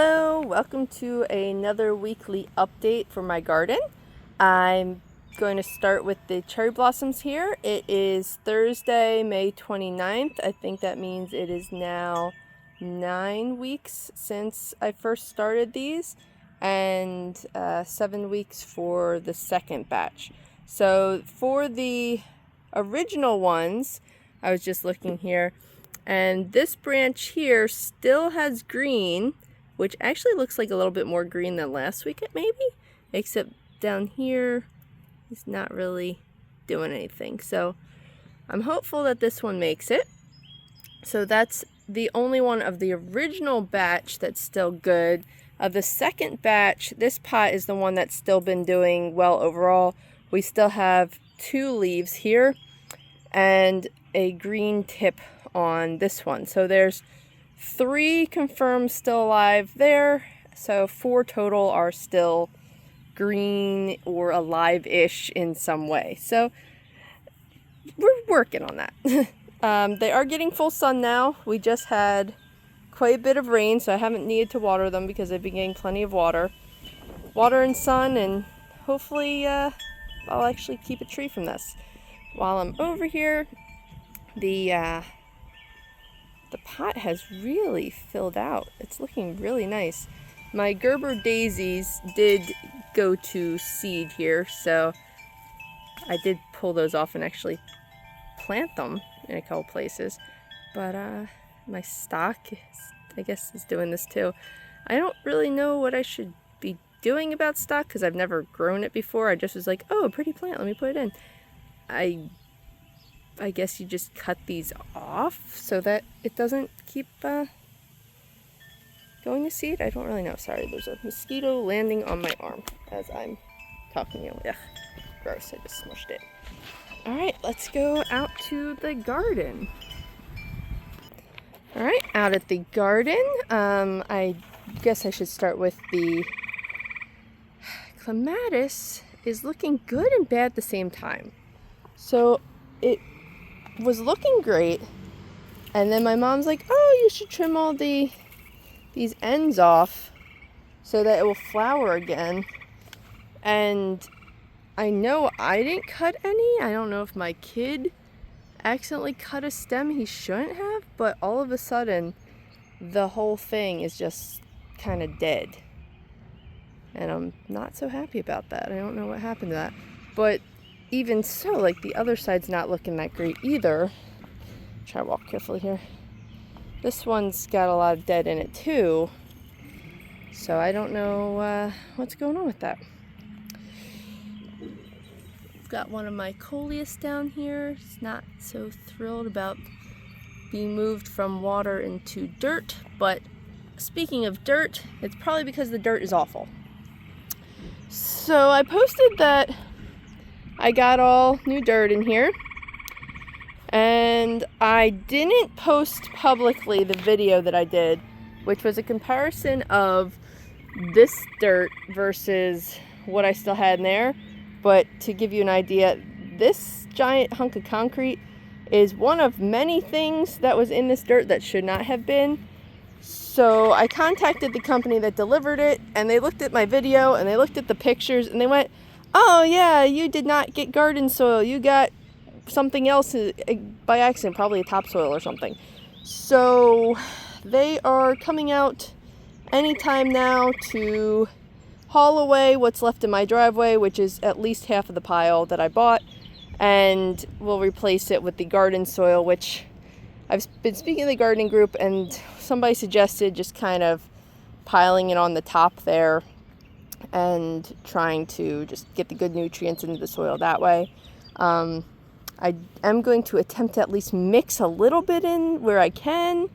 Hello, welcome to another weekly update for my garden. I'm going to start with the cherry blossoms here. It is Thursday, May 29th. I think that means it is now 9 weeks since I first started these and 7 weeks for the second batch. So for the original ones, I was just looking here, and this branch here still has green, which actually looks like a little bit more green than last week maybe, except down here it's not really doing anything. So I'm hopeful that this one makes it. So that's the only one of the original batch that's still good. Of the second batch, this pot is the one that's still been doing well overall. We still have 2 leaves here and a green tip on this one. So there's 3 confirmed still alive there. So 4 total are still green or alive-ish in some way. So we're working on that. They are getting full sun now. We just had quite a bit of rain, so I haven't needed to water them because they've been getting plenty of water. Water and sun, and hopefully I'll actually keep a tree from this. While I'm over here, the pot has really filled out. It's looking really nice. My Gerber daisies did go to seed here, so I did pull those off and actually plant them in a couple places. But my stock, I guess, is doing this too. I don't really know what I should be doing about stock because I've never grown it before. I just was like, oh, a pretty plant, let me put it in. I guess you just cut these off so that it doesn't keep going to seed. I don't really know. Sorry, there's a mosquito landing on my arm as I'm talking to you. Ugh, gross, I just smushed it. Alright, let's go out to the garden. Alright, out at the garden. I guess I should start with the clematis is looking good and bad at the same time. So it was looking great, and then my mom's like, oh, you should trim all these ends off so that it will flower again. And I know I didn't cut any. I don't know if my kid accidentally cut a stem he shouldn't have, but all of a sudden the whole thing is just kind of dead, and I'm not so happy about that. I don't know what happened to that, but even so, like, the other side's not looking that great either. Try to walk carefully here. This one's got a lot of dead in it too, so I don't know what's going on with that. I've got one of my coleus down here. It's not so thrilled about being moved from water into dirt, but speaking of dirt, it's probably because the dirt is awful. So I posted that I got all new dirt in here, and I didn't post publicly the video that I did, which was a comparison of this dirt versus what I still had in there. But to give you an idea, this giant hunk of concrete is one of many things that was in this dirt that should not have been. So I contacted the company that delivered it, and they looked at my video and they looked at the pictures and they went, oh yeah, you did not get garden soil, you got something else by accident, probably a topsoil or something. So they are coming out anytime now to haul away what's left in my driveway, which is at least half of the pile that I bought, and we'll replace it with the garden soil, which I've been speaking to the gardening group, and somebody suggested just kind of piling it on the top there and trying to just get the good nutrients into the soil that way. I am going to attempt to at least mix a little bit in where I can,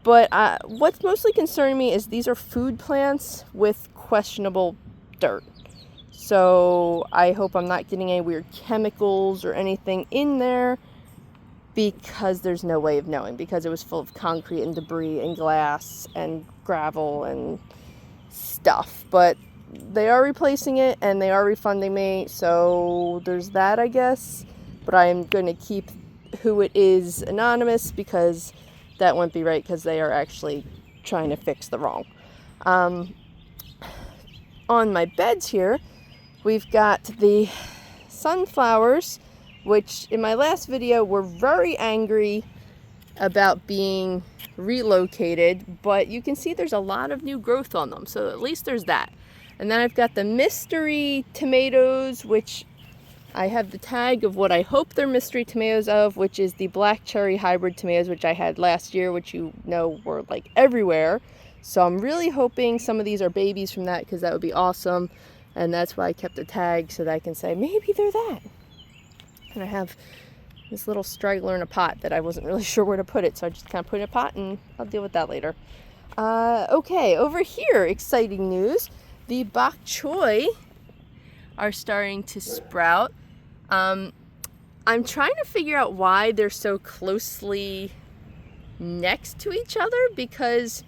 but what's mostly concerning me is these are food plants with questionable dirt. So I hope I'm not getting any weird chemicals or anything in there, because there's no way of knowing, because it was full of concrete and debris and glass and gravel and stuff. But they are replacing it and they are refunding me, so there's that, I guess. But I am going to keep who it is anonymous, because that wouldn't be right, because they are actually trying to fix the wrong. On my beds here, we've got the sunflowers, which in my last video were very angry about being relocated, but you can see there's a lot of new growth on them, so at least there's that. And then I've got the mystery tomatoes, which I have the tag of what I hope they're mystery tomatoes of, which is the black cherry hybrid tomatoes, which I had last year, which you know were like everywhere. So I'm really hoping some of these are babies from that, because that would be awesome. And that's why I kept the tag, so that I can say maybe they're that. And I have this little straggler in a pot that I wasn't really sure where to put it, so I just kind of put it in a pot, and I'll deal with that later. Okay, over here, exciting news. The bok choy are starting to sprout. I'm trying to figure out why they're so closely next to each other, because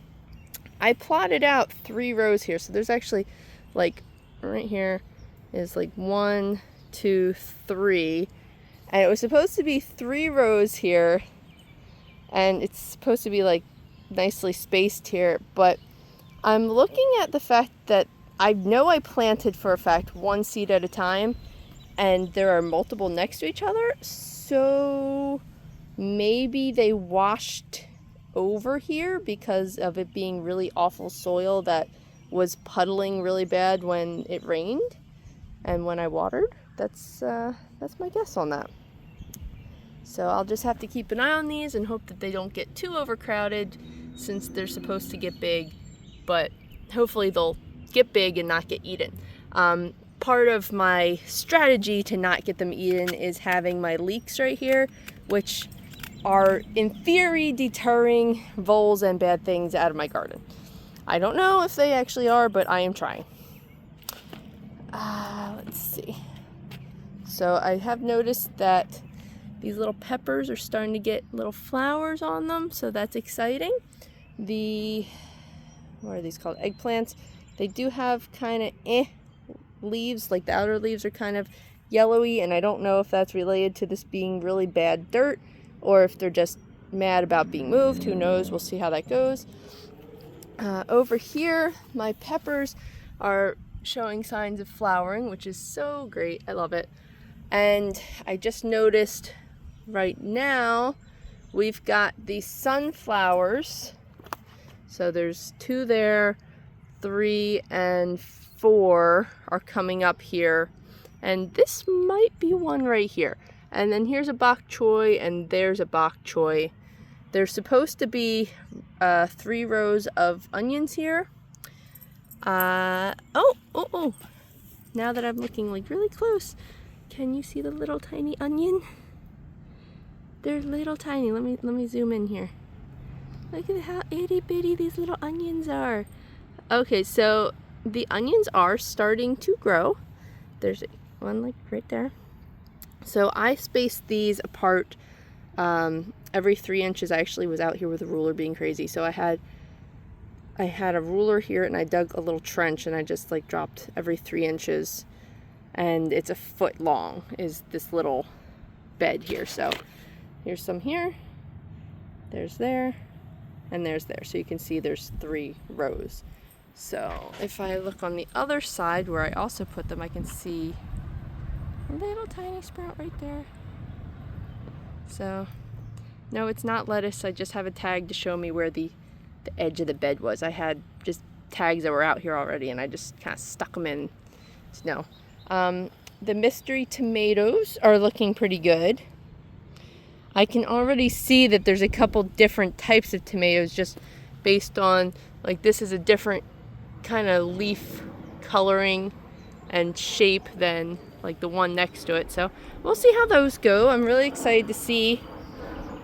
I plotted out 3 rows here. So there's actually, like, right here is like 1, 2, 3. And it was supposed to be 3 rows here, and it's supposed to be like nicely spaced here, but I'm looking at the fact that I know I planted for a fact 1 seed at a time, and there are multiple next to each other, so maybe they washed over here because of it being really awful soil that was puddling really bad when it rained and when I watered. That's my guess on that. So I'll just have to keep an eye on these and hope that they don't get too overcrowded, since they're supposed to get big, but hopefully they'll get big and not get eaten. Part of my strategy to not get them eaten is having my leeks right here, which are in theory deterring voles and bad things out of my garden. I don't know if they actually are, but I am trying. Let's see. So I have noticed that these little peppers are starting to get little flowers on them, so that's exciting. What are these called? Eggplants. They do have kind of leaves, like the outer leaves are kind of yellowy, and I don't know if that's related to this being really bad dirt or if they're just mad about being moved. Who knows? We'll see how that goes. Over here, my peppers are showing signs of flowering, which is so great. I love it. And I just noticed right now we've got the sunflowers. So there's 2 there, 3 and 4 are coming up here, and this might be one right here. And then here's a bok choy, and there's a bok choy. There's supposed to be 3 rows of onions here. Oh! Now that I'm looking like really close, can you see the little tiny onion? They're little tiny. Let me zoom in here. Look at how itty bitty these little onions are. Okay, so the onions are starting to grow. There's one like right there. So I spaced these apart every 3 inches. I actually was out here with a ruler being crazy. So I had a ruler here, and I dug a little trench, and I just like dropped every 3 inches, and it's 1 foot long is this little bed here. So here's some here, there's there, and there's there. So you can see there's 3 rows. So if I look on the other side where I also put them, I can see a little tiny sprout right there. So no, it's not lettuce. I just have a tag to show me where the edge of the bed was. I had just tags that were out here already, and I just kind of stuck them in. So no. The mystery tomatoes are looking pretty good. I can already see that there's a couple different types of tomatoes just based on, like, this is a different kind of leaf coloring and shape than like the one next to it. So we'll see how those go. I'm really excited to see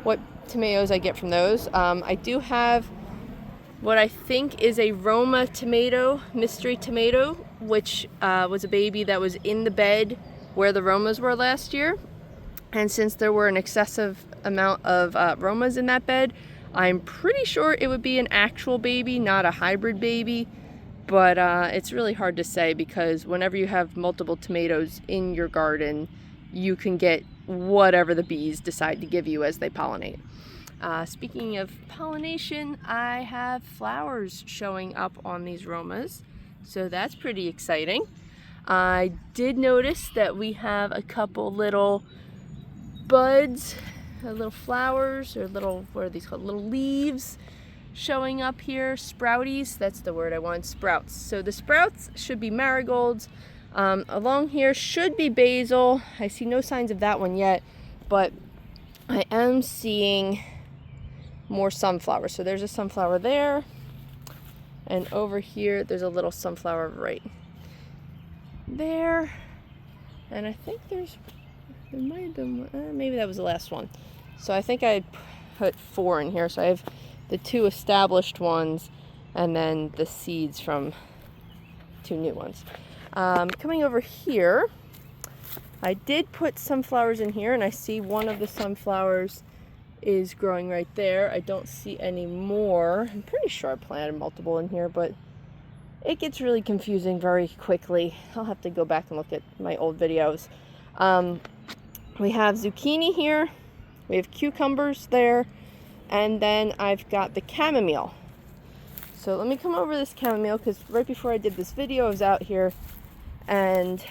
what tomatoes I get from those. I do have what I think is a Roma tomato, mystery tomato, which was a baby that was in the bed where the Romas were last year. And since there were an excessive amount of Romas in that bed, I'm pretty sure it would be an actual baby, not a hybrid baby. But it's really hard to say, because whenever you have multiple tomatoes in your garden, you can get whatever the bees decide to give you as they pollinate. Speaking of pollination, I have flowers showing up on these romas, so that's pretty exciting. I did notice that we have a couple little buds, little flowers, or little, what are these called, little leaves showing up here. Sprouties, that's the word I want, sprouts. So the sprouts should be marigolds. Along here should be basil. I see no signs of that one yet, but I am seeing more sunflowers. So there's a sunflower there, and over here there's a little sunflower right there, and I think there might have been maybe that was the last one. So I think I put 4 in here. So I have the 2 established ones and then the seeds from 2 new ones. Coming over here, I did put sunflowers in here, and I see one of the sunflowers is growing right there. I don't see any more. I'm pretty sure I planted multiple in here, but it gets really confusing very quickly. I'll have to go back and look at my old videos. We have zucchini here. We have cucumbers there. And then I've got the chamomile. So let me come over this chamomile, because right before I did this video, I was out here, and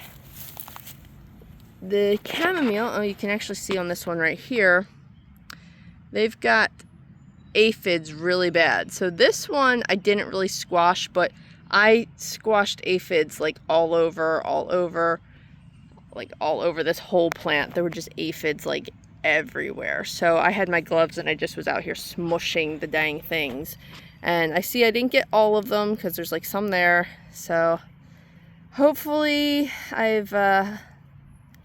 the chamomile, oh, you can actually see on this one right here, they've got aphids really bad. So this one I didn't really squash, but I squashed aphids like all over this whole plant. There were just aphids like everywhere. So I had my gloves and I just was out here smushing the dang things. And I see I didn't get all of them because there's like some there. So hopefully I've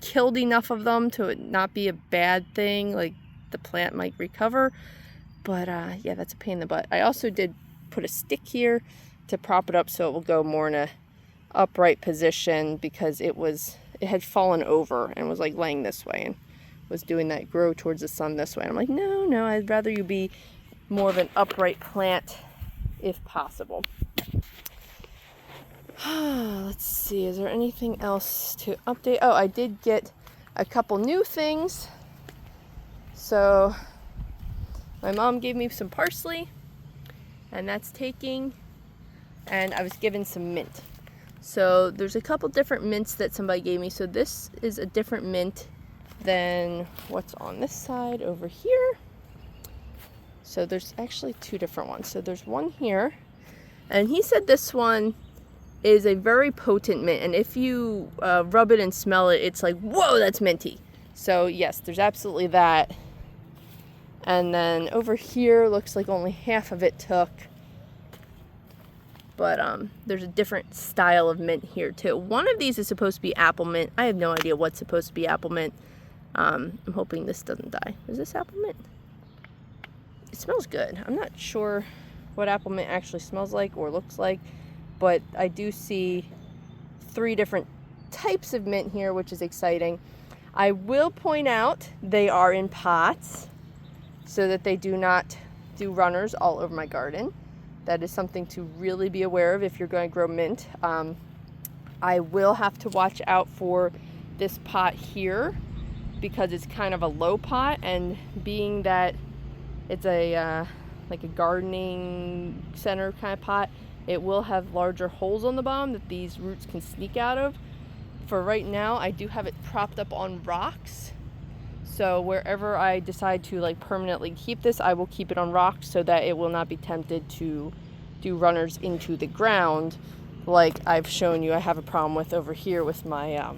killed enough of them to it not be a bad thing. Like the plant might recover. But yeah, that's a pain in the butt. I also did put a stick here to prop it up so it will go more in a upright position, because it had fallen over and was like laying this way and was doing that grow towards the sun this way. And I'm like, no, I'd rather you be more of an upright plant if possible. Let's see, is there anything else to update? Oh, I did get a couple new things. So my mom gave me some parsley, and that's taking, and I was given some mint. So there's a couple different mints that somebody gave me. So this is a different mint than what's on this side over here. So there's actually 2 different ones. So there's one here, and he said this one is a very potent mint, and if you rub it and smell it, it's like, whoa, that's minty. So yes, there's absolutely that. And then over here looks like only half of it took, but there's a different style of mint here too. One of these is supposed to be apple mint. I have no idea what's supposed to be apple mint. I'm hoping this doesn't die. Is this apple mint? It smells good. I'm not sure what apple mint actually smells like or looks like, but I do see 3 different types of mint here, which is exciting. I will point out they are in pots so that they do not do runners all over my garden. That is something to really be aware of if you're going to grow mint. I will have to watch out for this pot here because it's kind of a low pot, and being that it's a like a gardening center kind of pot, it will have larger holes on the bottom that these roots can sneak out of. For right now, I do have it propped up on rocks. So wherever I decide to like permanently keep this, I will keep it on rocks so that it will not be tempted to do runners into the ground like I've shown you I have a problem with over here with my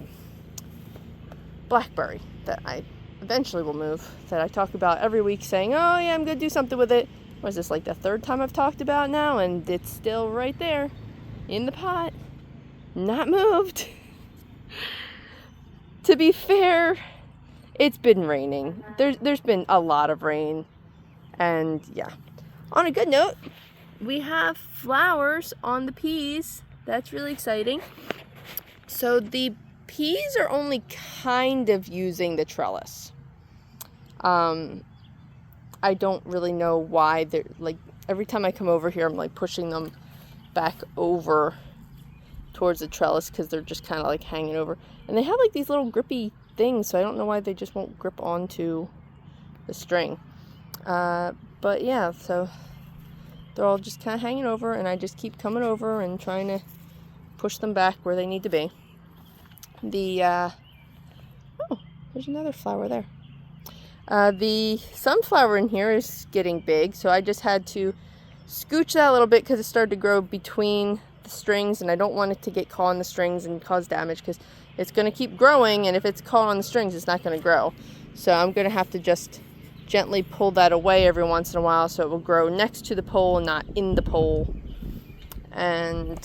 blackberry that I eventually will move, that I talk about every week saying, oh yeah, I'm going to do something with it. Was this like the 3rd time I've talked about now, and it's still right there in the pot, not moved. To be fair, it's been raining. There's been a lot of rain, and yeah. On a good note, we have flowers on the peas. That's really exciting. So the peas are only kind of using the trellis. I don't really know why they're like, every time I come over here, I'm like pushing them back over towards the trellis because they're just kind of like hanging over. And they have like these little grippy things, so I don't know why they just won't grip onto the string. But yeah, so they're all just kind of hanging over, and I just keep coming over and trying to push them back where they need to be. Oh, there's another flower there. The sunflower in here is getting big, so I just had to scooch that a little bit because it started to grow between the strings, and I don't want it to get caught on the strings and cause damage because it's going to keep growing, and if it's caught on the strings, it's not going to grow. So I'm going to have to just gently pull that away every once in a while so it will grow next to the pole and not in the pole. And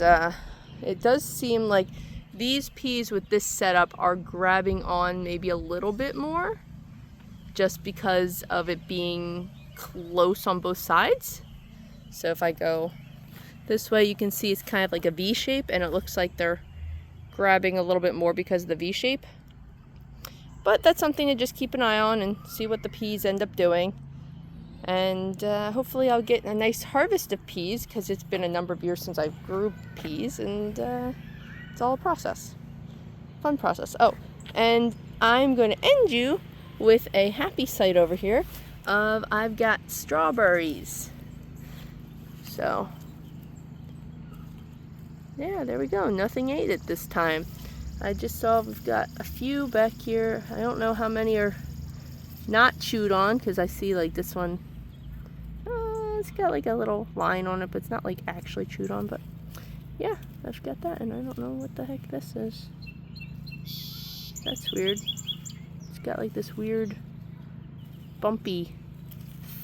it does seem like these peas with this setup are grabbing on maybe a little bit more just because of it being close on both sides. So if I go this way, you can see it's kind of like a V shape, and it looks like they're grabbing a little bit more because of the V shape. But that's something to just keep an eye on and see what the peas end up doing. And hopefully I'll get a nice harvest of peas, because it's been a number of years since I grew peas, and it's all a process. Fun process. Oh, and I'm going to end you with a happy sight over here of I've got strawberries. So yeah, there we go. Nothing ate it this time. I just saw we've got a few back here. I don't know how many are not chewed on, because I see like this one, it's got like a little line on it, but it's not like actually chewed on. But yeah, I've got that, and I don't know what the heck this is. That's weird. It's got like this weird bumpy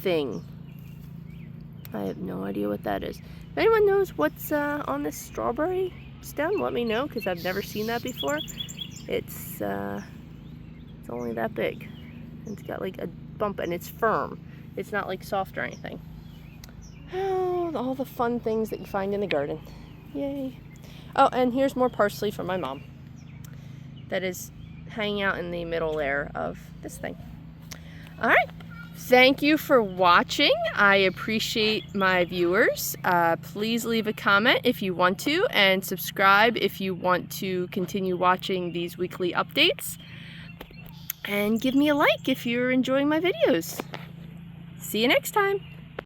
thing. I have no idea what that is. If anyone knows what's on this strawberry stem, let me know, because I've never seen that before. It's only that big. And it's got like a bump, and it's firm. It's not like soft or anything. Oh, all the fun things that you find in the garden. Yay. Oh, and here's more parsley from my mom. That is hanging out in the middle there of this thing. All right. Thank you for watching. I appreciate my viewers. Please leave a comment if you want to, and subscribe if you want to continue watching these weekly updates. And give me a like if you're enjoying my videos. See you next time.